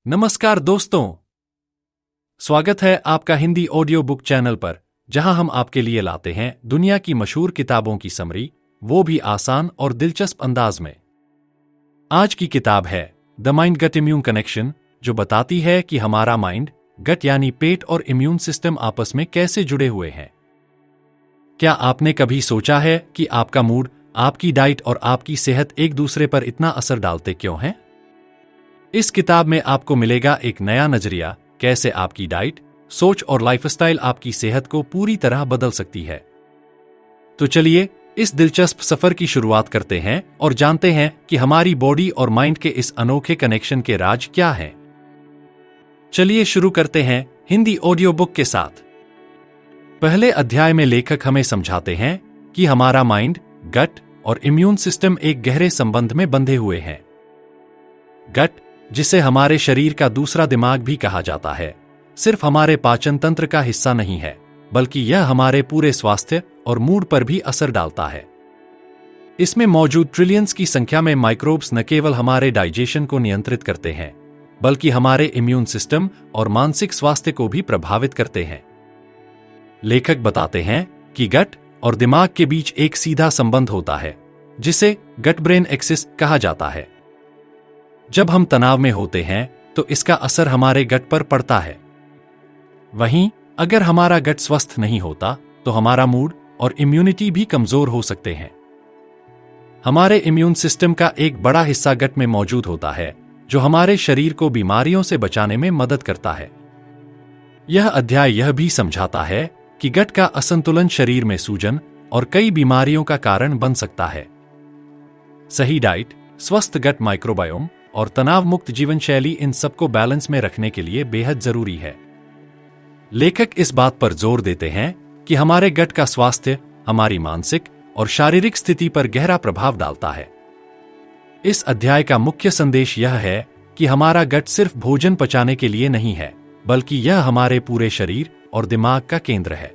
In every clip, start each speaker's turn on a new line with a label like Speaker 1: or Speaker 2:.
Speaker 1: नमस्कार दोस्तों, स्वागत है आपका हिंदी ऑडियो बुक चैनल पर, जहां हम आपके लिए लाते हैं दुनिया की मशहूर किताबों की समरी, वो भी आसान और दिलचस्प अंदाज में। आज की किताब है the mind gut immune connection, जो बताती है कि हमारा माइंड, गट यानी पेट और इम्यून सिस्टम आपस में कैसे जुड़े हुए हैं। क्या आपने कभी सोचा है कि आपका मूड, आपकी डाइट और आपकी सेहत एक दूसरे पर इतना असर डालते क्यों हैं? इस किताब में आपको मिलेगा एक नया नजरिया, कैसे आपकी डाइट, सोच और लाइफस्टाइल आपकी सेहत को पूरी तरह बदल सकती है। तो चलिए इस दिलचस्प सफर की शुरुआत करते हैं और जानते हैं कि हमारी बॉडी और माइंड के इस अनोखे कनेक्शन के राज क्या हैं। चलिए शुरू करते हैं हिंदी ऑडियो बुक के साथ। पहले अध्याय में लेखक हमें समझाते हैं कि हमारा माइंड, गट और इम्यून सिस्टम एक गहरे संबंध में बंधे हुए हैं। गट, जिसे हमारे शरीर का दूसरा दिमाग भी कहा जाता है, सिर्फ हमारे पाचन तंत्र का हिस्सा नहीं है, बल्कि यह हमारे पूरे स्वास्थ्य और मूड पर भी असर डालता है। इसमें मौजूद ट्रिलियंस की संख्या में माइक्रोब्स न केवल हमारे डाइजेशन को नियंत्रित करते हैं, बल्कि हमारे इम्यून सिस्टम और मानसिक स्वास्थ्य को भी प्रभावित करते हैं। लेखक बताते हैं कि गट और दिमाग के बीच एक सीधा संबंध होता है, जिसे गट ब्रेन एक्सिस कहा जाता है। जब हम तनाव में होते हैं तो इसका असर हमारे गट पर पड़ता है। वहीं अगर हमारा गट स्वस्थ नहीं होता तो हमारा मूड और इम्यूनिटी भी कमजोर हो सकते हैं। हमारे इम्यून सिस्टम का एक बड़ा हिस्सा गट में मौजूद होता है, जो हमारे शरीर को बीमारियों से बचाने में मदद करता है। यह अध्याय यह भी समझाता है कि गट का असंतुलन शरीर में सूजन और कई बीमारियों का कारण बन सकता है। सही डाइट, स्वस्थ गट माइक्रोबायोम और तनाव मुक्त जीवन शैली इन सबको बैलेंस में रखने के लिए बेहद जरूरी है। लेखक इस बात पर जोर देते हैं कि हमारे गट का स्वास्थ्य हमारी मानसिक और शारीरिक स्थिति पर गहरा प्रभाव डालता है। इस अध्याय का मुख्य संदेश यह है कि हमारा गट सिर्फ भोजन पचाने के लिए नहीं है, बल्कि यह हमारे पूरे शरीर और दिमाग का केंद्र है।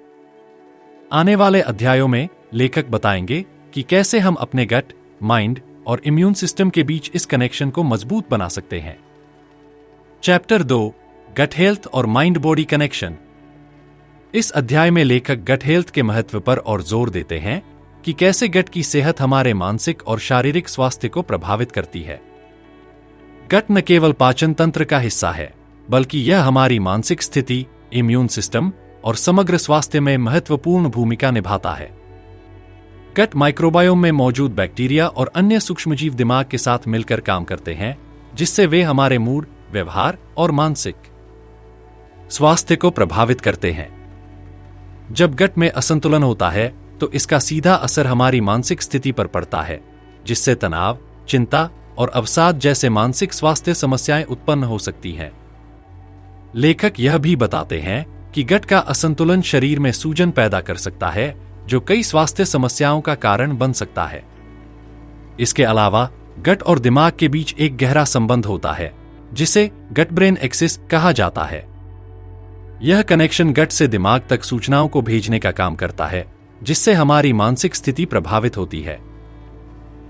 Speaker 1: आने वाले अध्यायों में लेखक बताएंगे कि कैसे हम अपने गट, माइंड और इम्यून सिस्टम के बीच इस कनेक्शन को मजबूत बना सकते हैं। चैप्टर 2, गट हेल्थ और माइंड बॉडी कनेक्शन। इस अध्याय में लेखक गट हेल्थ के महत्व पर और जोर देते हैं कि कैसे गट की सेहत हमारे मानसिक और शारीरिक स्वास्थ्य को प्रभावित करती है। गट न केवल पाचन तंत्र का हिस्सा है, बल्कि यह हमारी मानसिक स्थिति, इम्यून सिस्टम और समग्र स्वास्थ्य में महत्वपूर्ण भूमिका निभाता है। गट माइक्रोबायोम में मौजूद बैक्टीरिया और अन्य सूक्ष्मजीव दिमाग के साथ मिलकर काम करते हैं, जिससे वे हमारे मूड, व्यवहार और मानसिक स्वास्थ्य को प्रभावित करते हैं। जब गट में असंतुलन होता है तो इसका सीधा असर हमारी मानसिक स्थिति पर पड़ता है, जिससे तनाव, चिंता और अवसाद जैसे मानसिक स्वास्थ्य समस्याएं उत्पन्न हो सकती हैं। लेखक यह भी बताते हैं कि गट का असंतुलन शरीर में सूजन पैदा कर सकता है, जो कई स्वास्थ्य समस्याओं का कारण बन सकता है। इसके अलावा गट और दिमाग के बीच एक गहरा संबंध होता है, जिसे गट ब्रेन एक्सिस कहा जाता है। यह कनेक्शन गट से दिमाग तक सूचनाओं को भेजने का काम करता है, जिससे हमारी मानसिक स्थिति प्रभावित होती है।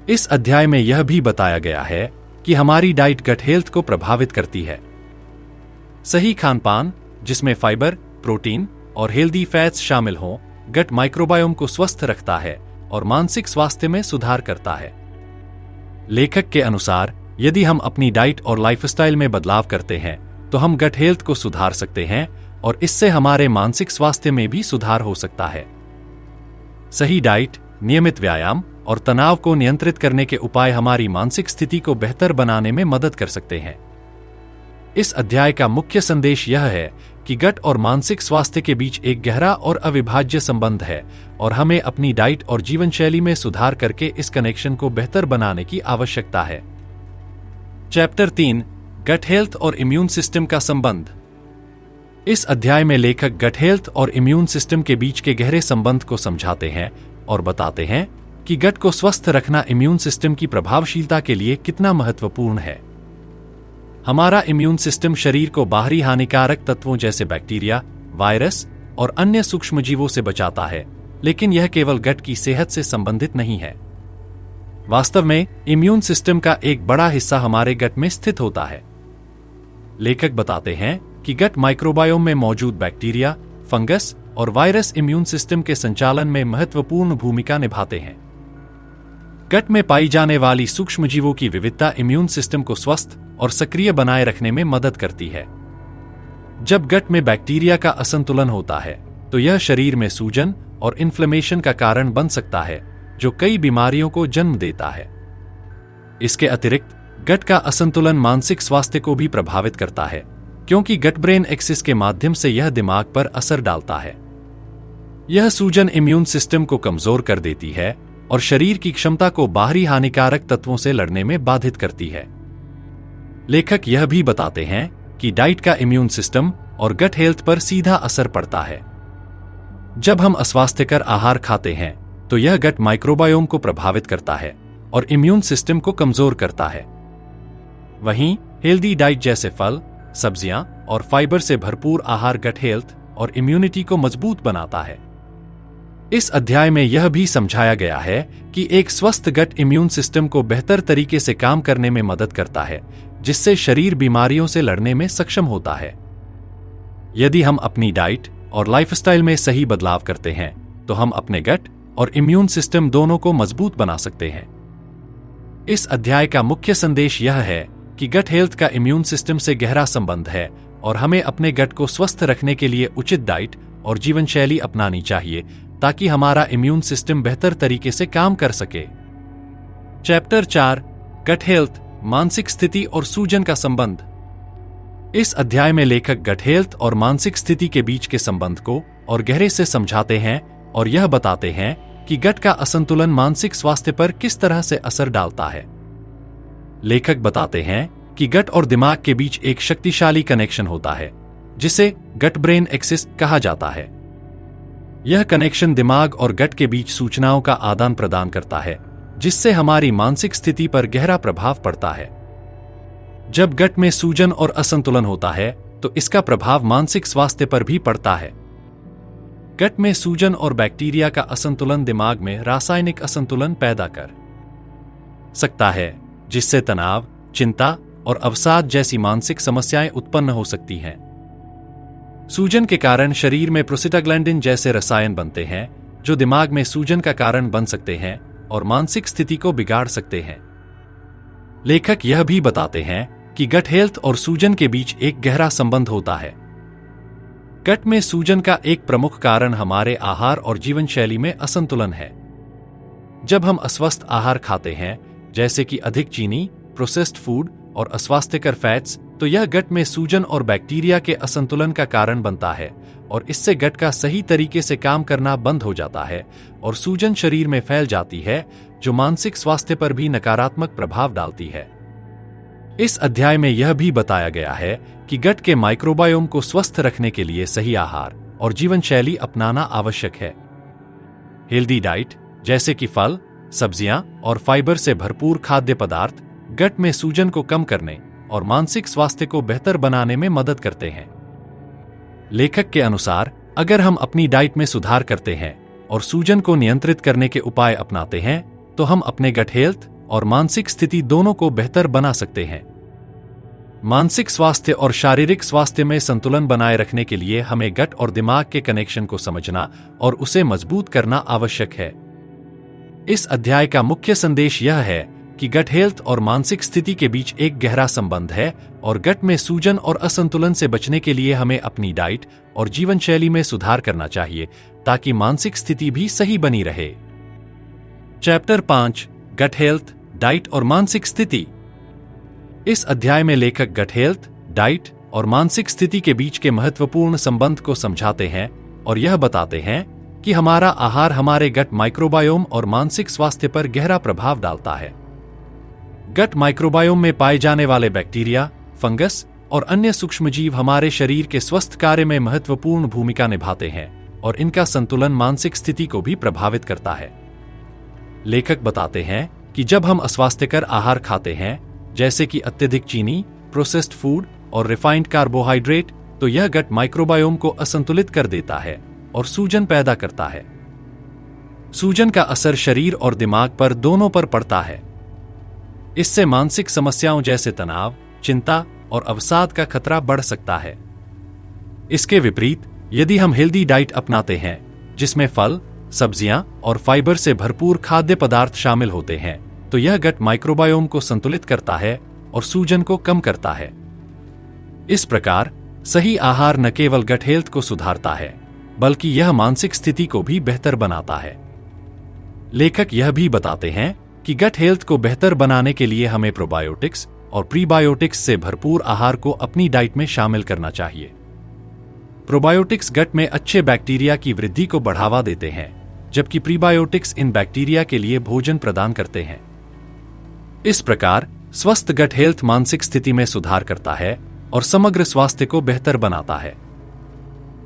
Speaker 1: इस अध्याय में यह भी बताया गया है कि हमारी डाइट गट हेल्थ को प्रभावित करती है। सही खानपान, जिसमें फाइबर, प्रोटीन और हेल्दी फैट्स शामिल हों, गट माइक्रोबायोम को स्वस्थ रखता है और मानसिक स्वास्थ्य में सुधार करता है। लेखक के अनुसार यदि हम अपनी डाइट और लाइफस्टाइल में बदलाव करते हैं तो हम गट हेल्थ को सुधार सकते हैं और इससे हमारे मानसिक स्वास्थ्य में भी सुधार हो सकता है। सही डाइट, नियमित व्यायाम और तनाव को नियंत्रित करने के उपाय हमारी मानसिक स्थिति को बेहतर बनाने में मदद कर सकते हैं। इस अध्याय का मुख्य संदेश यह है कि गट और मानसिक स्वास्थ्य के बीच एक गहरा और अविभाज्य संबंध है और हमें अपनी डाइट और जीवन शैली में सुधार करके इस कनेक्शन को बेहतर बनाने की आवश्यकता है। चैप्टर 3, गट हेल्थ और इम्यून सिस्टम का संबंध। इस अध्याय में लेखक गट हेल्थ और इम्यून सिस्टम के बीच के गहरे संबंध को समझाते हैं और बताते हैं कि गट को स्वस्थ रखना इम्यून सिस्टम की प्रभावशीलता के लिए कितना महत्वपूर्ण है। हमारा इम्यून सिस्टम शरीर को बाहरी हानिकारक तत्वों जैसे बैक्टीरिया, वायरस और अन्य सूक्ष्मजीवों से बचाता है, लेकिन यह केवल गट की सेहत से संबंधित नहीं है। वास्तव में इम्यून सिस्टम का एक बड़ा हिस्सा हमारे गट में स्थित होता है। लेखक बताते हैं कि गट माइक्रोबायोम में मौजूद बैक्टीरिया, फंगस और वायरस इम्यून सिस्टम के संचालन में महत्वपूर्ण भूमिका निभाते हैं। गट में पाई जाने वाली सूक्ष्मजीवों की विविधता इम्यून सिस्टम को स्वस्थ और सक्रिय बनाए रखने में मदद करती है। जब गट में बैक्टीरिया का असंतुलन होता है तो यह शरीर में सूजन और इन्फ्लेमेशन का कारण बन सकता है, जो कई बीमारियों को जन्म देता है। इसके अतिरिक्त गट का असंतुलन मानसिक स्वास्थ्य को भी प्रभावित करता है, क्योंकि गट ब्रेन एक्सिस के माध्यम से यह दिमाग पर असर डालता है। यह सूजन इम्यून सिस्टम को कमजोर कर देती है और शरीर की क्षमता को बाहरी हानिकारक तत्वों से लड़ने में बाधित करती है। लेखक यह भी बताते हैं कि डाइट का इम्यून सिस्टम और गट हेल्थ पर सीधा असर पड़ता है। जब हम अस्वास्थ्यकर आहार खाते हैं तो यह गट माइक्रोबायोम को प्रभावित करता है और इम्यून सिस्टम को कमजोर करता है। वहीं हेल्दी डाइट जैसे फल, सब्जियां और फाइबर से भरपूर आहार गट हेल्थ और इम्यूनिटी को मजबूत बनाता है। इस अध्याय में यह भी समझाया गया है कि एक स्वस्थ गट इम्यून सिस्टम को बेहतर तरीके से काम करने में मदद करता है, जिससे शरीर बीमारियों से लड़ने में सक्षम होता है। यदि हम अपनी डाइट और लाइफस्टाइल में सही बदलाव करते हैं तो हम अपने गट और इम्यून सिस्टम दोनों को मजबूत बना सकते हैं। इस अध्याय का मुख्य संदेश यह है कि गट हेल्थ का इम्यून सिस्टम से गहरा संबंध है और हमें अपने गट को स्वस्थ रखने के लिए उचित डाइट और जीवन शैली अपनानी चाहिए ताकि हमारा इम्यून सिस्टम बेहतर तरीके से काम कर सके। चैप्टर 4, गट हेल्थ, मानसिक स्थिति और सूजन का संबंध। इस अध्याय में लेखक गट हेल्थ और मानसिक स्थिति के बीच के संबंध को और गहरे से समझाते हैं और यह बताते हैं कि गट का असंतुलन मानसिक स्वास्थ्य पर किस तरह से असर डालता है। लेखक बताते हैं कि गट और दिमाग के बीच एक शक्तिशाली कनेक्शन होता है, जिसे गट ब्रेन एक्सिस कहा जाता है। यह कनेक्शन दिमाग और गट के बीच सूचनाओं का आदान प्रदान करता है, जिससे हमारी मानसिक स्थिति पर गहरा प्रभाव पड़ता है। जब गट में सूजन और असंतुलन होता है तो इसका प्रभाव मानसिक स्वास्थ्य पर भी पड़ता है। गट में सूजन और बैक्टीरिया का असंतुलन दिमाग में रासायनिक असंतुलन पैदा कर सकता है, जिससे तनाव, चिंता और अवसाद जैसी मानसिक समस्याएं उत्पन्न हो सकती हैं। सूजन के कारण शरीर में प्रोस्टाग्लैंडिन जैसे रसायन बनते हैं, जो दिमाग में सूजन का कारण बन सकते हैं और मानसिक स्थिति को बिगाड़ सकते हैं। लेखक यह भी बताते हैं कि गट हेल्थ और सूजन के बीच एक गहरा संबंध होता है। गट में सूजन का एक प्रमुख कारण हमारे आहार और जीवन शैली में असंतुलन है। जब हम अस्वस्थ आहार खाते हैं, जैसे कि अधिक चीनी, प्रोसेस्ड फूड और अस्वास्थ्यकर फैट्स, तो यह गट में सूजन और बैक्टीरिया के असंतुलन का कारण बनता है और इससे गट का सही तरीके से काम करना बंद हो जाता है और सूजन शरीर में फैल जाती है, जो मानसिक स्वास्थ्य पर भी नकारात्मक प्रभाव डालती है। इस अध्याय में यह भी बताया गया है कि गट के माइक्रोबायोम को स्वस्थ रखने के लिए सही आहार और जीवन शैली अपनाना आवश्यक है। हेल्दी डाइट जैसे कि फल, सब्जियां और फाइबर से भरपूर खाद्य पदार्थ गट में सूजन को कम करने और मानसिक स्वास्थ्य को बेहतर बनाने में मदद करते हैं। लेखक के अनुसार, अगर हम अपनी डाइट में सुधार करते हैं और सूजन को नियंत्रित करने के उपाय अपनाते हैं, तो हम अपने गट हेल्थ और मानसिक स्थिति दोनों को बेहतर बना सकते हैं। मानसिक स्वास्थ्य और शारीरिक स्वास्थ्य में संतुलन बनाए रखने के लिए हमें गट और दिमाग के कनेक्शन को समझना और उसे मजबूत करना आवश्यक है। इस अध्याय का मुख्य संदेश यह है कि गट हेल्थ और मानसिक स्थिति के बीच एक गहरा संबंध है और गट में सूजन और असंतुलन से बचने के लिए हमें अपनी डाइट और जीवन शैली में सुधार करना चाहिए ताकि मानसिक स्थिति भी सही बनी रहे। चैप्टर 5, गट हेल्थ, डाइट और मानसिक स्थिति। इस अध्याय में लेखक गट हेल्थ, डाइट और मानसिक स्थिति के बीच के महत्वपूर्ण संबंध को समझाते हैं और यह बताते हैं कि हमारा आहार हमारे गट माइक्रोबायोम और मानसिक स्वास्थ्य पर गहरा प्रभाव डालता है। गट माइक्रोबायोम में पाए जाने वाले बैक्टीरिया, फंगस और अन्य सूक्ष्मजीव हमारे शरीर के स्वस्थ कार्य में महत्वपूर्ण भूमिका निभाते हैं और इनका संतुलन मानसिक स्थिति को भी प्रभावित करता है। लेखक बताते हैं कि जब हम अस्वास्थ्यकर आहार खाते हैं, जैसे कि अत्यधिक चीनी, प्रोसेस्ड फूड और रिफाइंड कार्बोहाइड्रेट, तो यह गट माइक्रोबायोम को असंतुलित कर देता है और सूजन पैदा करता है। सूजन का असर शरीर और दिमाग पर दोनों पर पड़ता है। इससे मानसिक समस्याओं जैसे तनाव, चिंता और अवसाद का खतरा बढ़ सकता है। इसके विपरीत, यदि हम हेल्दी डाइट अपनाते हैं जिसमें फल, सब्जियां और फाइबर से भरपूर खाद्य पदार्थ शामिल होते हैं, तो यह गट माइक्रोबायोम को संतुलित करता है और सूजन को कम करता है। इस प्रकार सही आहार न केवल गट हेल्थ को सुधारता है, बल्कि यह मानसिक स्थिति को भी बेहतर बनाता है। लेखक यह भी बताते हैं कि गट हेल्थ को बेहतर बनाने के लिए हमें प्रोबायोटिक्स और प्रीबायोटिक्स से भरपूर आहार को अपनी डाइट में शामिल करना चाहिए। प्रोबायोटिक्स गट में अच्छे बैक्टीरिया की वृद्धि को बढ़ावा देते हैं, जबकि प्रीबायोटिक्स इन बैक्टीरिया के लिए भोजन प्रदान करते हैं। इस प्रकार स्वस्थ गट हेल्थ मानसिक स्थिति में सुधार करता है और समग्र स्वास्थ्य को बेहतर बनाता है।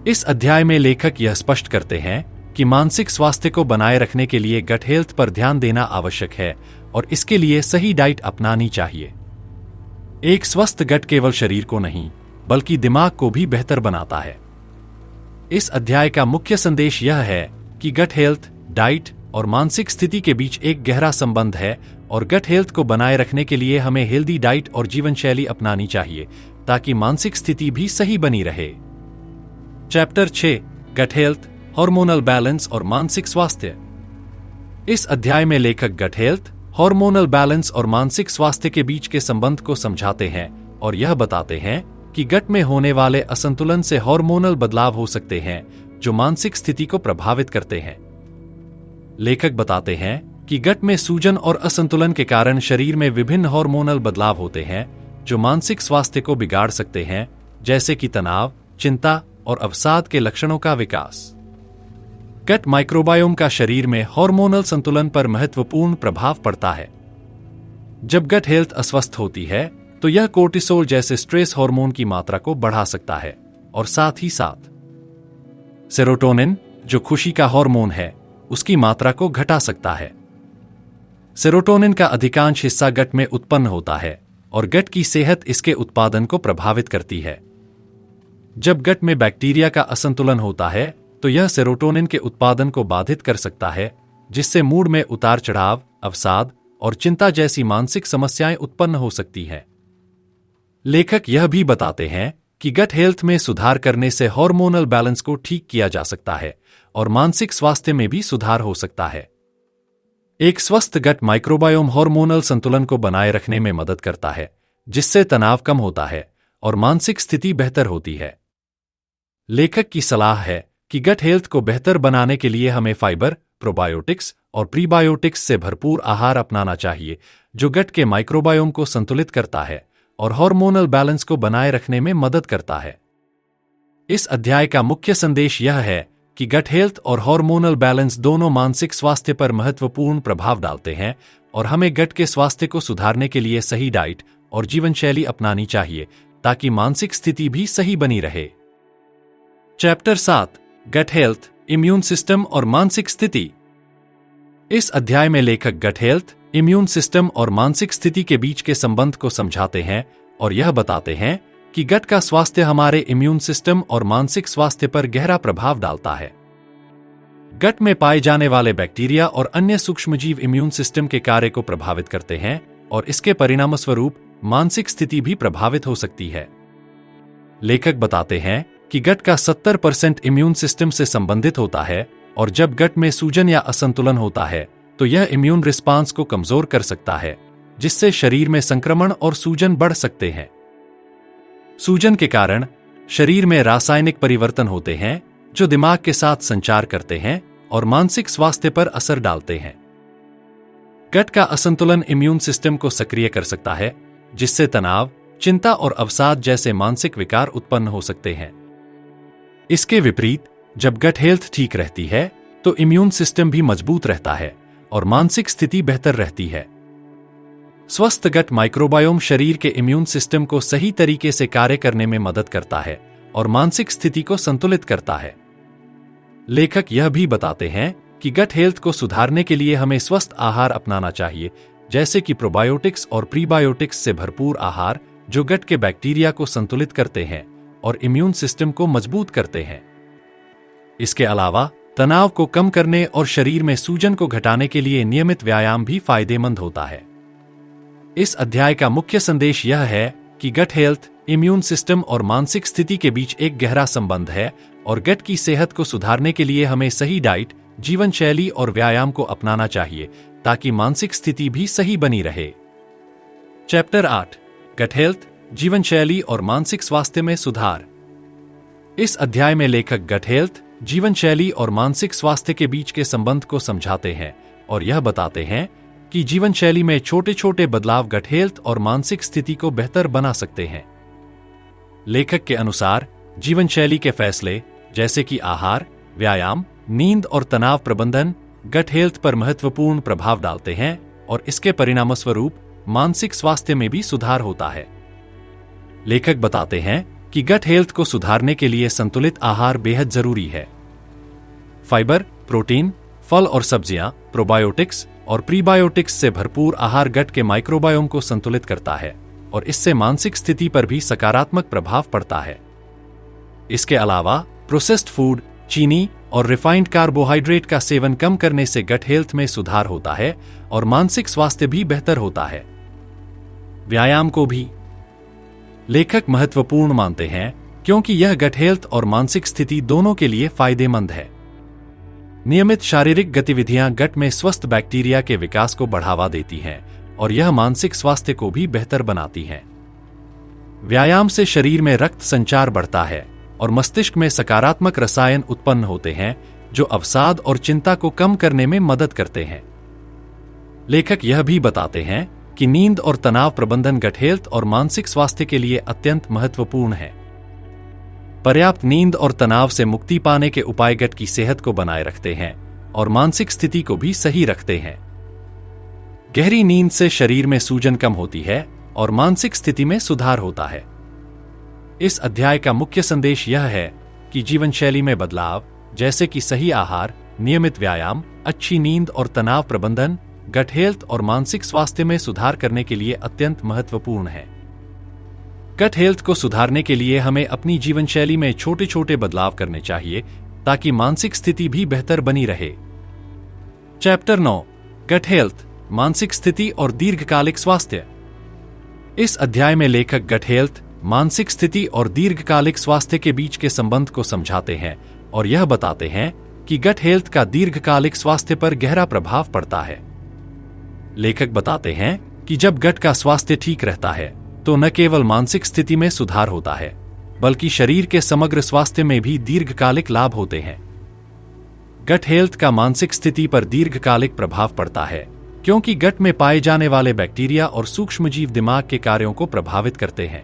Speaker 1: इस अध्याय में लेखक यह स्पष्ट करते हैं कि मानसिक स्वास्थ्य को बनाए रखने के लिए गट हेल्थ पर ध्यान देना आवश्यक है और इसके लिए सही डाइट अपनानी चाहिए। एक स्वस्थ गट केवल शरीर को नहीं, बल्कि दिमाग को भी बेहतर बनाता है। इस अध्याय का मुख्य संदेश यह है कि गट हेल्थ, डाइट और मानसिक स्थिति के बीच एक गहरा संबंध है और गट हेल्थ को बनाए रखने के लिए हमें हेल्दी डाइट और जीवन शैली अपनानी चाहिए ताकि मानसिक स्थिति भी सही बनी रहे। Chapter 6, gut health, hormonal balance और मानसिक स्वास्थ्य। इस अध्याय में लेखक गट हेल्थ, हार्मोनल बैलेंस और मानसिक स्वास्थ्य के बीच के संबंध को समझाते हैं और यह बताते हैं कि गट में होने वाले असंतुलन से हार्मोनल बदलाव हो सकते हैं जो मानसिक स्थिति को प्रभावित करते हैं। लेखक बताते हैं कि गट में सूजन और असंतुलन के कारण शरीर में विभिन्न हार्मोनल बदलाव होते हैं जो मानसिक स्वास्थ्य को बिगाड़ सकते हैं, जैसे कि तनाव, चिंता और अवसाद के लक्षणों का विकास। गट माइक्रोबायोम का शरीर में हार्मोनल संतुलन पर महत्वपूर्ण प्रभाव पड़ता है। जब गट हेल्थ अस्वस्थ होती है तो यह कोर्टिसोल जैसे स्ट्रेस हार्मोन की मात्रा को बढ़ा सकता है और साथ ही साथ सेरोटोनिन, जो खुशी का हार्मोन है, उसकी मात्रा को घटा सकता है। सेरोटोनिन का अधिकांश हिस्सा गट में उत्पन्न होता है और गट की सेहत इसके उत्पादन को प्रभावित करती है। जब गट में बैक्टीरिया का असंतुलन होता है तो यह सेरोटोनिन के उत्पादन को बाधित कर सकता है, जिससे मूड में उतार चढ़ाव, अवसाद और चिंता जैसी मानसिक समस्याएं उत्पन्न हो सकती हैं। लेखक यह भी बताते हैं कि गट हेल्थ में सुधार करने से हार्मोनल बैलेंस को ठीक किया जा सकता है और मानसिक स्वास्थ्य में भी सुधार हो सकता है। एक स्वस्थ गट माइक्रोबायोम हार्मोनल संतुलन को बनाए रखने में मदद करता है, जिससे तनाव कम होता है और मानसिक स्थिति बेहतर होती है। लेखक की सलाह है कि गट हेल्थ को बेहतर बनाने के लिए हमें फाइबर, प्रोबायोटिक्स और प्रीबायोटिक्स से भरपूर आहार अपनाना चाहिए, जो गट के माइक्रोबायोम को संतुलित करता है और हार्मोनल बैलेंस को बनाए रखने में मदद करता है। इस अध्याय का मुख्य संदेश यह है कि गट हेल्थ और हार्मोनल बैलेंस दोनों मानसिक स्वास्थ्य पर महत्वपूर्ण प्रभाव डालते हैं और हमें गट के स्वास्थ्य को सुधारने के लिए सही डाइट और जीवन शैली अपनानी चाहिए ताकि मानसिक स्थिति भी सही बनी रहे। Chapter 7, gut health, immune system और मानसिक स्थिति। इस अध्याय में लेखक गट हेल्थ, इम्यून सिस्टम और मानसिक स्थिति के बीच के संबंध को समझाते हैं और यह बताते हैं कि गट का स्वास्थ्य हमारे इम्यून सिस्टम और मानसिक स्वास्थ्य पर गहरा प्रभाव डालता है। गट में पाए जाने वाले बैक्टीरिया और अन्य सूक्ष्मजीव इम्यून सिस्टम के कार्य को प्रभावित करते हैं और इसके परिणामस्वरूप मानसिक स्थिति भी प्रभावित हो सकती है। लेखक बताते हैं कि गट का 70% इम्यून सिस्टम से संबंधित होता है और जब गट में सूजन या असंतुलन होता है तो यह इम्यून रिस्पांस को कमजोर कर सकता है, जिससे शरीर में संक्रमण और सूजन बढ़ सकते हैं। सूजन के कारण शरीर में रासायनिक परिवर्तन होते हैं जो दिमाग के साथ संचार करते हैं और मानसिक स्वास्थ्य पर असर डालते हैं। गट का असंतुलन इम्यून सिस्टम को सक्रिय कर सकता है, जिससे तनाव, चिंता और अवसाद जैसे मानसिक विकार उत्पन्न हो सकते हैं। इसके विपरीत, जब गट हेल्थ ठीक रहती है तो इम्यून सिस्टम भी मजबूत रहता है और मानसिक स्थिति बेहतर रहती है। स्वस्थ गट माइक्रोबायोम शरीर के इम्यून सिस्टम को सही तरीके से कार्य करने में मदद करता है और मानसिक स्थिति को संतुलित करता है। लेखक यह भी बताते हैं कि गट हेल्थ को सुधारने के लिए हमें स्वस्थ आहार अपनाना चाहिए, जैसे कि प्रोबायोटिक्स और प्रीबायोटिक्स से भरपूर आहार जो गट के बैक्टीरिया को संतुलित करते हैं और इम्यून सिस्टम को मजबूत करते हैं। इसके अलावा तनाव को कम करने और शरीर में सूजन को घटाने के लिए नियमित व्यायाम भी फायदेमंद होता है। इस अध्याय का मुख्य संदेश यह है कि गट हेल्थ, इम्यून सिस्टम और मानसिक स्थिति के बीच एक गहरा संबंध है और गट की सेहत को सुधारने के लिए हमें सही डाइट, जीवन शैली और व्यायाम को अपनाना चाहिए ताकि मानसिक स्थिति भी सही बनी रहे। चैप्टर 8 गट हेल्थ, जीवन शैली और मानसिक स्वास्थ्य में सुधार। इस अध्याय में लेखक गट हेल्थ, जीवन शैली और मानसिक स्वास्थ्य के बीच के संबंध को समझाते हैं और यह बताते हैं कि जीवन शैली में छोटे छोटे बदलाव गट हेल्थ और मानसिक स्थिति को बेहतर बना सकते हैं। लेखक के अनुसार जीवन शैली के फैसले जैसे कि आहार, व्यायाम, नींद और तनाव प्रबंधन गट हेल्थ पर महत्वपूर्ण प्रभाव डालते हैं और इसके परिणामस्वरूप मानसिक स्वास्थ्य में भी सुधार होता है। लेखक बताते हैं कि गट हेल्थ को सुधारने के लिए संतुलित आहार बेहद जरूरी है। फाइबर, प्रोटीन, फल और सब्जियां, प्रोबायोटिक्स और प्रीबायोटिक्स से भरपूर आहार गट के माइक्रोबायोम को संतुलित करता है और इससे मानसिक स्थिति पर भी सकारात्मक प्रभाव पड़ता है। इसके अलावा प्रोसेस्ड फूड, चीनी और रिफाइंड कार्बोहाइड्रेट का सेवन कम करने से गट हेल्थ में सुधार होता है और मानसिक स्वास्थ्य भी बेहतर होता है। व्यायाम को भी लेखक महत्वपूर्ण मानते हैं क्योंकि यह गट हेल्थ और मानसिक स्थिति दोनों के लिए फायदेमंद है। नियमित शारीरिक गतिविधियां गट में स्वस्थ बैक्टीरिया के विकास को बढ़ावा देती हैं और यह मानसिक स्वास्थ्य को भी बेहतर बनाती हैं। व्यायाम से शरीर में रक्त संचार बढ़ता है और मस्तिष्क में सकारात्मक रसायन उत्पन्न होते हैं जो अवसाद और चिंता को कम करने में मदद करते हैं। लेखक यह भी बताते हैं कि नींद और तनाव प्रबंधन गट हेल्थ और मानसिक स्वास्थ्य के लिए अत्यंत महत्वपूर्ण है। पर्याप्त नींद और तनाव से मुक्ति पाने के उपाय गट की सेहत को बनाए रखते हैं और मानसिक स्थिति को भी सही रखते हैं। गहरी नींद से शरीर में सूजन कम होती है और मानसिक स्थिति में सुधार होता है। इस अध्याय का मुख्य संदेश यह है कि जीवन शैली में बदलाव जैसे कि सही आहार, नियमित व्यायाम, अच्छी नींद और तनाव प्रबंधन गट हेल्थ और मानसिक स्वास्थ्य में सुधार करने के लिए अत्यंत महत्वपूर्ण है। गट हेल्थ को सुधारने के लिए हमें अपनी जीवन शैली में छोटे छोटे बदलाव करने चाहिए ताकि मानसिक स्थिति भी बेहतर बनी रहे। चैप्टर 9 गट हेल्थ, मानसिक स्थिति और दीर्घकालिक स्वास्थ्य। इस अध्याय में लेखक गट हेल्थ, मानसिक स्थिति और दीर्घकालिक स्वास्थ्य के बीच के संबंध को समझाते हैं और यह बताते हैं कि गट हेल्थ का दीर्घकालिक स्वास्थ्य पर गहरा प्रभाव पड़ता है। लेखक बताते हैं कि जब गट का स्वास्थ्य ठीक रहता है तो न केवल मानसिक स्थिति में सुधार होता है बल्कि शरीर के समग्र स्वास्थ्य में भी दीर्घकालिक लाभ होते हैं। गट हेल्थ का मानसिक स्थिति पर दीर्घकालिक प्रभाव पड़ता है क्योंकि गट में पाए जाने वाले बैक्टीरिया और सूक्ष्मजीव दिमाग के कार्यों को प्रभावित करते हैं।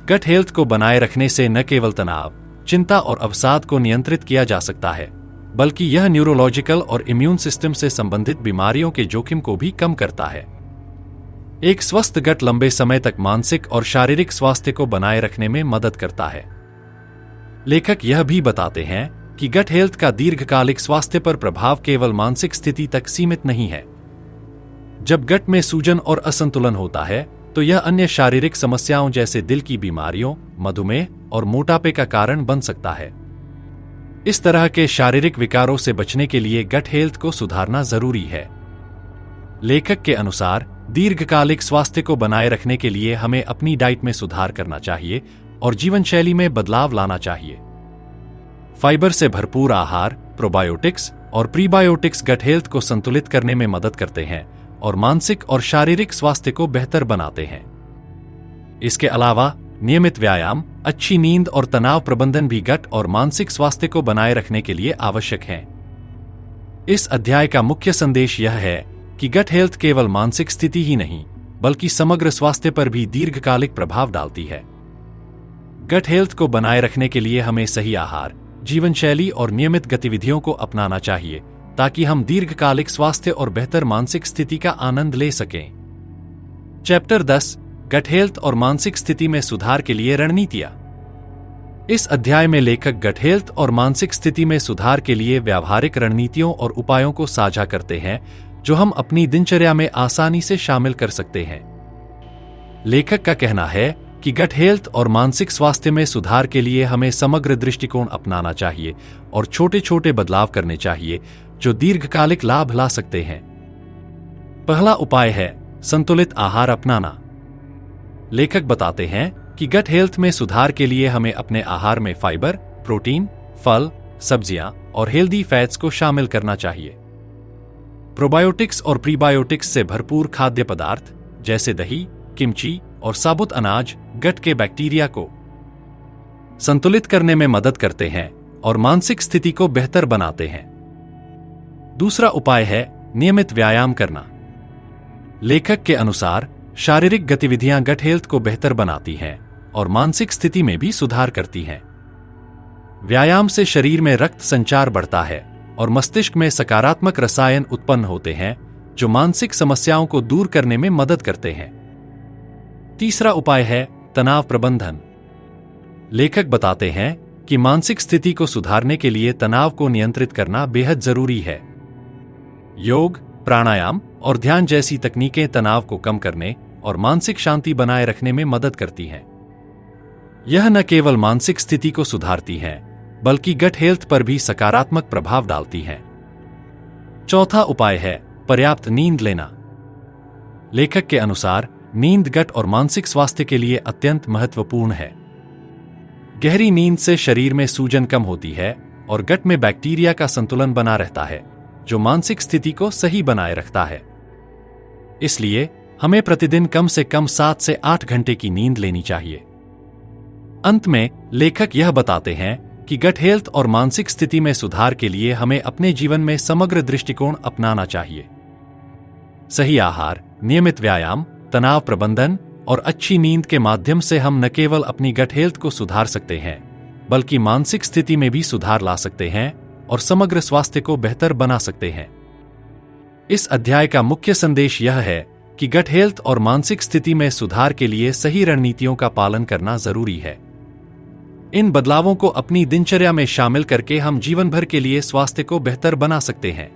Speaker 1: गट हेल्थ को बनाए रखने से न केवल तनाव, चिंता और अवसाद को नियंत्रित किया जा सकता है बल्कि यह न्यूरोलॉजिकल और इम्यून सिस्टम से संबंधित बीमारियों के जोखिम को भी कम करता है। एक स्वस्थ गट लंबे समय तक मानसिक और शारीरिक स्वास्थ्य को बनाए रखने में मदद करता है। लेखक यह भी बताते हैं कि गट हेल्थ का दीर्घकालिक स्वास्थ्य पर प्रभाव केवल मानसिक स्थिति तक सीमित नहीं है। जब गट में सूजन और असंतुलन होता है तो यह अन्य शारीरिक समस्याओं जैसे दिल की बीमारियों, मधुमेह और मोटापे का कारण बन सकता है। इस तरह के शारीरिक विकारों से बचने के लिए गट हेल्थ को सुधारना जरूरी है। लेखक के अनुसार दीर्घकालिक स्वास्थ्य को बनाए रखने के लिए हमें अपनी डाइट में सुधार करना चाहिए और जीवन शैली में बदलाव लाना चाहिए। फाइबर से भरपूर आहार, प्रोबायोटिक्स और प्रीबायोटिक्स गट हेल्थ को संतुलित करने में मदद करते हैं और मानसिक और शारीरिक स्वास्थ्य को बेहतर बनाते हैं। इसके अलावा नियमित व्यायाम, अच्छी नींद और तनाव प्रबंधन भी गट और मानसिक स्वास्थ्य को बनाए रखने के लिए आवश्यक हैं। इस अध्याय का मुख्य संदेश यह है कि गट हेल्थ केवल मानसिक स्थिति ही नहीं बल्कि समग्र स्वास्थ्य पर भी दीर्घकालिक प्रभाव डालती है। गट हेल्थ को बनाए रखने के लिए हमें सही आहार, जीवन शैली और नियमित गतिविधियों को अपनाना चाहिए ताकि हम दीर्घकालिक स्वास्थ्य और बेहतर मानसिक स्थिति का आनंद ले सकें। चैप्टर 10 गट हेल्थ और मानसिक स्थिति में सुधार के लिए रणनीतियां। इस अध्याय में लेखक गट हेल्थ और मानसिक स्थिति में सुधार के लिए व्यावहारिक रणनीतियों और उपायों को साझा करते हैं जो हम अपनी दिनचर्या में आसानी से शामिल कर सकते हैं। लेखक का कहना है कि गट हेल्थ और मानसिक स्वास्थ्य में सुधार के लिए हमें समग्र दृष्टिकोण अपनाना चाहिए और छोटे छोटे बदलाव करने चाहिए जो दीर्घकालिक लाभ ला सकते हैं। पहला उपाय है संतुलित आहार अपनाना। लेखक बताते हैं कि गट हेल्थ में सुधार के लिए हमें अपने आहार में फाइबर, प्रोटीन, फल, सब्जियां और हेल्दी फैट्स को शामिल करना चाहिए। प्रोबायोटिक्स और प्रीबायोटिक्स से भरपूर खाद्य पदार्थ जैसे दही, किमची और साबुत अनाज गट के बैक्टीरिया को संतुलित करने में मदद करते हैं और मानसिक स्थिति को बेहतर बनाते हैं। दूसरा उपाय है नियमित व्यायाम करना। लेखक के अनुसार शारीरिक गतिविधियां गट हेल्थ को बेहतर बनाती हैं और मानसिक स्थिति में भी सुधार करती हैं। व्यायाम से शरीर में रक्त संचार बढ़ता है और मस्तिष्क में सकारात्मक रसायन उत्पन्न होते हैं जो मानसिक समस्याओं को दूर करने में मदद करते हैं। तीसरा उपाय है तनाव प्रबंधन। लेखक बताते हैं कि मानसिक स्थिति को सुधारने के लिए तनाव को नियंत्रित करना बेहद जरूरी है। योग, प्राणायाम और ध्यान जैसी तकनीकें तनाव को कम करने और मानसिक शांति बनाए रखने में मदद करती हैं। यह न केवल मानसिक स्थिति को सुधारती हैं, बल्कि गट हेल्थ पर भी सकारात्मक प्रभाव डालती हैं। चौथा उपाय है पर्याप्त नींद लेना। लेखक के अनुसार नींद गट और मानसिक स्वास्थ्य के लिए अत्यंत महत्वपूर्ण है। गहरी नींद से शरीर में सूजन कम होती है और गट में बैक्टीरिया का संतुलन बना रहता है, जो मानसिक स्थिति को सही बनाए रखता है। इसलिए हमें प्रतिदिन कम से कम 7 से 8 घंटे की नींद लेनी चाहिए। अंत में लेखक यह बताते हैं कि गट हेल्थ और मानसिक स्थिति में सुधार के लिए हमें अपने जीवन में समग्र दृष्टिकोण अपनाना चाहिए। सही आहार, नियमित व्यायाम, तनाव प्रबंधन और अच्छी नींद के माध्यम से हम न केवल अपनी गट हेल्थ को सुधार सकते हैं, बल्कि मानसिक स्थिति में भी सुधार ला सकते हैं और समग्र स्वास्थ्य को बेहतर बना सकते हैं। इस अध्याय का मुख्य संदेश यह है कि गट हेल्थ और मानसिक स्थिति में सुधार के लिए सही रणनीतियों का पालन करना जरूरी है। इन बदलावों को अपनी दिनचर्या में शामिल करके हम जीवन भर के लिए स्वास्थ्य को बेहतर बना सकते हैं।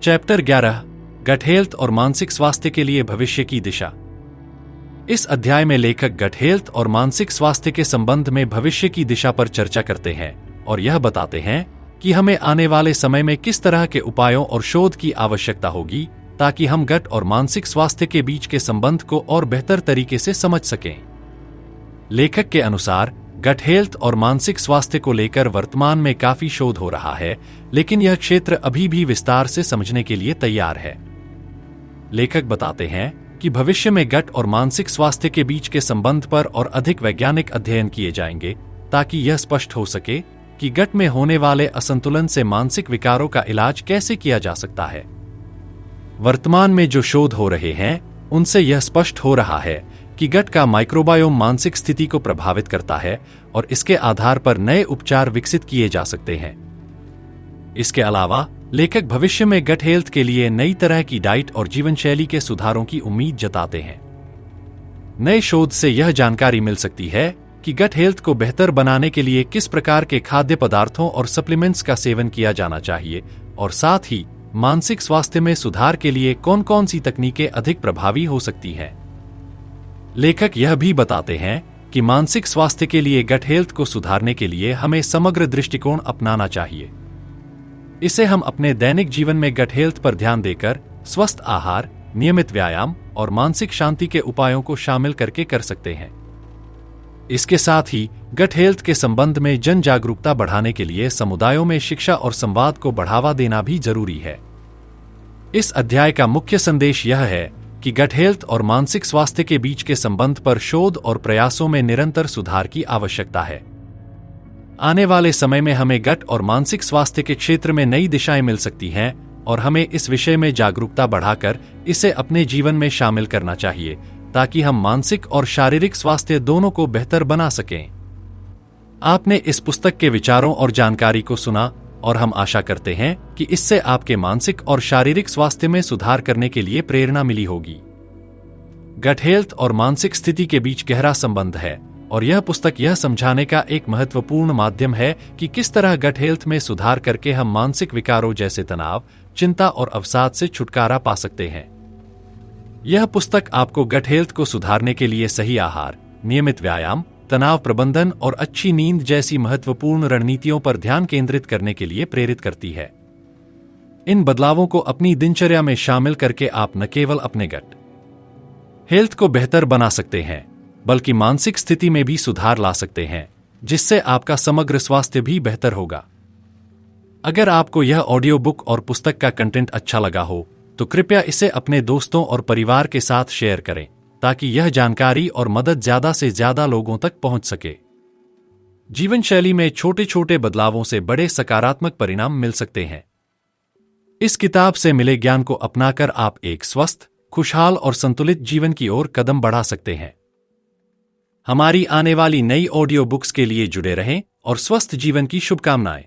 Speaker 1: चैप्टर 11 गट हेल्थ और मानसिक स्वास्थ्य के लिए भविष्य की दिशा। इस अध्याय में लेखक गट हेल्थ और मानसिक स्वास्थ्य के संबंध में भविष्य की दिशा पर चर्चा करते हैं और यह बताते हैं कि हमें आने वाले समय में किस तरह के उपायों और शोध की आवश्यकता होगी ताकि हम गट और मानसिक स्वास्थ्य के बीच के संबंध को और बेहतर तरीके से समझ सकें। लेखक के अनुसार गट हेल्थ और मानसिक स्वास्थ्य को लेकर वर्तमान में काफी शोध हो रहा है, लेकिन यह क्षेत्र अभी भी विस्तार से समझने के लिए तैयार है। लेखक बताते हैं कि भविष्य में गट और मानसिक स्वास्थ्य के बीच के संबंध पर और अधिक वैज्ञानिक अध्ययन किए जाएंगे ताकि यह स्पष्ट हो सके कि गट में होने वाले असंतुलन से मानसिक विकारों का इलाज कैसे किया जा सकता है। वर्तमान में जो शोध हो रहे हैं उनसे यह स्पष्ट हो रहा है कि गट का माइक्रोबायोम मानसिक स्थिति को प्रभावित करता है और इसके आधार पर नए उपचार विकसित किए जा सकते हैं। इसके अलावा लेखक भविष्य में गट हेल्थ के लिए नई तरह की डाइट और जीवन शैली के सुधारों की उम्मीद जताते हैं। नए शोध से यह जानकारी मिल सकती है कि गट हेल्थ को बेहतर बनाने के लिए किस प्रकार के खाद्य पदार्थों और सप्लीमेंट्स का सेवन किया जाना चाहिए और साथ ही मानसिक स्वास्थ्य में सुधार के लिए कौन कौन सी तकनीकें अधिक प्रभावी हो सकती हैं। लेखक यह भी बताते हैं कि मानसिक स्वास्थ्य के लिए गट हेल्थ को सुधारने के लिए हमें समग्र दृष्टिकोण अपनाना चाहिए। इसे हम अपने दैनिक जीवन में गट हेल्थ पर ध्यान देकर स्वस्थ आहार, नियमित व्यायाम और मानसिक शांति के उपायों को शामिल करके कर सकते हैं। इसके साथ ही गट हेल्थ के संबंध में जन जागरूकता बढ़ाने के लिए समुदायों में शिक्षा और संवाद को बढ़ावा देना भी जरूरी है। इस अध्याय का मुख्य संदेश यह है कि गट हेल्थ और मानसिक स्वास्थ्य के बीच के संबंध पर शोध और प्रयासों में निरंतर सुधार की आवश्यकता है। आने वाले समय में हमें गट और मानसिक स्वास्थ्य के क्षेत्र में नई दिशाएं मिल सकती हैं और हमें इस विषय में जागरूकता बढ़ाकर इसे अपने जीवन में शामिल करना चाहिए ताकि हम मानसिक और शारीरिक स्वास्थ्य दोनों को बेहतर बना सकें। आपने इस पुस्तक के विचारों और जानकारी को सुना और हम आशा करते हैं कि इससे आपके मानसिक और शारीरिक स्वास्थ्य में सुधार करने के लिए प्रेरणा मिली होगी। गट हेल्थ और मानसिक स्थिति के बीच गहरा संबंध है और यह पुस्तक यह समझाने का एक महत्वपूर्ण माध्यम है कि किस तरह गट हेल्थ में सुधार करके हम मानसिक विकारों जैसे तनाव, चिंता और अवसाद से छुटकारा पा सकते हैं। यह पुस्तक आपको गट हेल्थ को सुधारने के लिए सही आहार, नियमित व्यायाम, तनाव प्रबंधन और अच्छी नींद जैसी महत्वपूर्ण रणनीतियों पर ध्यान केंद्रित करने के लिए प्रेरित करती है। इन बदलावों को अपनी दिनचर्या में शामिल करके आप न केवल अपने गट हेल्थ को बेहतर बना सकते हैं, बल्कि मानसिक स्थिति में भी सुधार ला सकते हैं, जिससे आपका समग्र स्वास्थ्य भी बेहतर होगा। अगर आपको यह ऑडियो बुक और पुस्तक का कंटेंट अच्छा लगा हो, तो कृपया इसे अपने दोस्तों और परिवार के साथ शेयर करें, ताकि यह जानकारी और मदद ज्यादा से ज्यादा लोगों तक पहुंच सके। जीवन शैली में छोटे छोटे बदलावों से बड़े सकारात्मक परिणाम मिल सकते हैं। इस किताब से मिले ज्ञान को अपनाकर आप एक स्वस्थ, खुशहाल और संतुलित जीवन की ओर कदम बढ़ा सकते हैं। हमारी आने वाली नई ऑडियो बुक्स के लिए जुड़े रहें और स्वस्थ जीवन की शुभकामनाएं।